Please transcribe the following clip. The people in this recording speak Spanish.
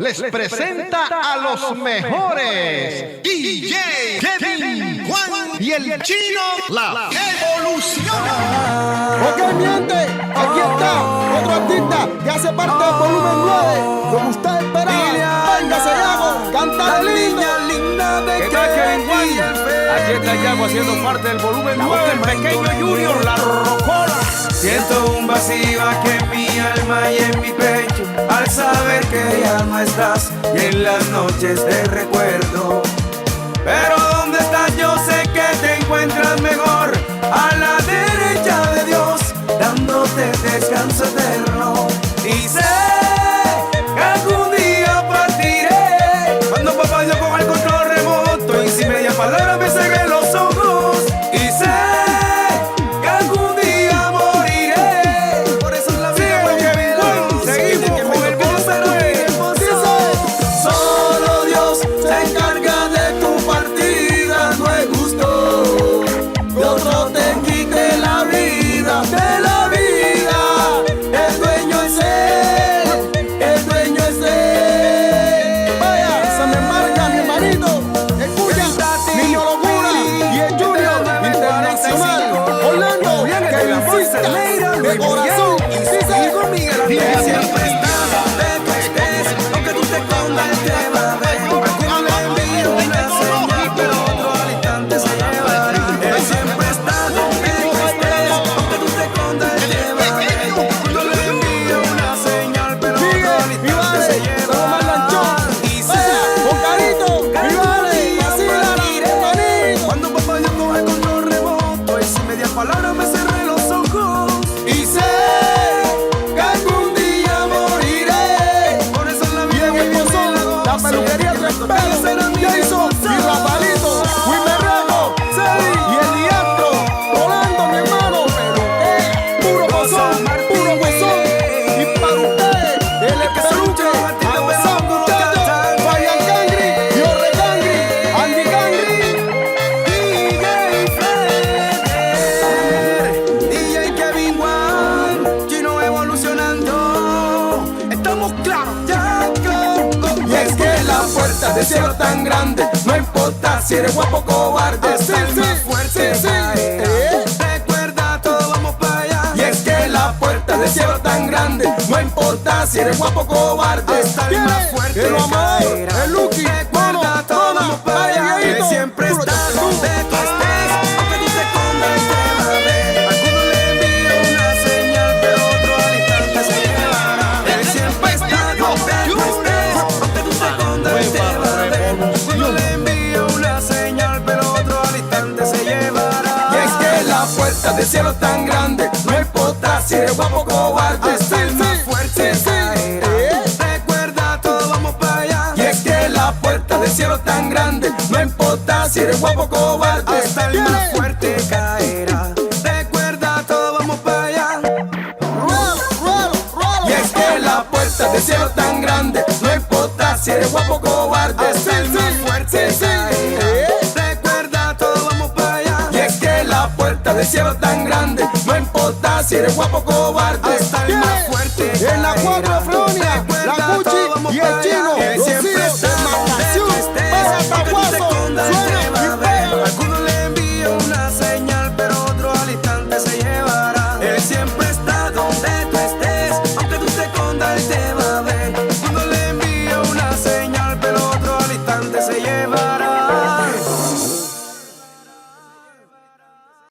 les presenta a los mejores DJ Kevin, Juan y el Chino, la evolución. Ok, mi gente, aquí está otro artista que hace parte del volumen 9. Como usted esperaba, venga, se llama Cantar Lindo. Linda de Kevin Juan. Aquí está Yago haciendo parte del volumen 9. El pequeño Junior, la rocola. Siento un vacío aquí en mi alma y en mi pecho al saber que ya no estás y en las noches te recuerdo. Pero ¿dónde estás? Yo sé que te encuentras mejor a la derecha de Dios, dándote descanso eterno. Y sé que algún día partiré cuando papá yo coja el control remoto y sin media palabra me cegué los ojos. Y sé que algún día moriré. Por eso es la vida con Kevin Juan. Seguimos con el bolero. Solo Dios se encarga de tu partida. No es justo que otro te quite la vida. De la vida, el dueño es él, el dueño es él. Vaya, se me marca mi hermanito. Escucha, Niño Locura y el Junior Internacional. Orlando, que insista de corazón. Siempre está donde tú estés, aunque tú te escondas, él te va a ver. Alguno le envía una señal, pero otro al instante se llevará. Él siempre está donde tú estés, aunque tú te escondas, él te va a ver. Alguno le envía una señal, pero otro al instante se llevará. Y sé Con carito, y vale, vacila, cuando papá yo coja el control remoto y sin media palabra me cerré los ojos. Y sé que algún día moriré. Por eso en la vida bien el pozón, la peluquería Tres Pelos, Jason y Rafaelito, Wimerraco, y el diablo, Rolando, mi hermano, puro pozón, puro pozón. Y para ustedes, el peluche, avanzando muchachos, Brian Cangri, Jorge Cangri, Andy Cangri. DJ Kevin Juan, Chino evolucionando. Estamos claros, ya Y es que la puerta del cielo tan grande, no importa si eres guapo o cobarde, hasta el más fuerte caerá. Recuerda, todos vamos para allá. Y es que la puerta del cielo tan grande, no importa si eres guapo o cobarde, Hasta el más fuerte el amor, caerá. el Lucky, Recuerda, todos vamos para allá. Él siempre está donde tú estés, aunque tú te escondas, él te va a ver. Alguno le envía una señal, pero otro al instante se llevará. Él siempre está donde tú estés, aunque tú te escondas, él te va a ver. Alguno le envía una señal, pero otro al instante se llevará. Y es que la puerta del cielo tan grande, no importa si eres guapo o cobarde, Hasta el más fuerte caerá. Recuerda, todos vamos para allá. Y es que la puerta del cielo tan grande, no importa si eres guapo o cobarde, Hasta el más fuerte caerá. Recuerda, todos vamos para allá. Y es que la puerta del cielo tan grande, no importa si eres guapo o cobarde, Hasta el más fuerte caerá. Recuerda, todos vamos para allá. Y es que la puerta del cielo tan grande, no importa si eres guapo o cobarde, Hasta el más fuerte en la caerá.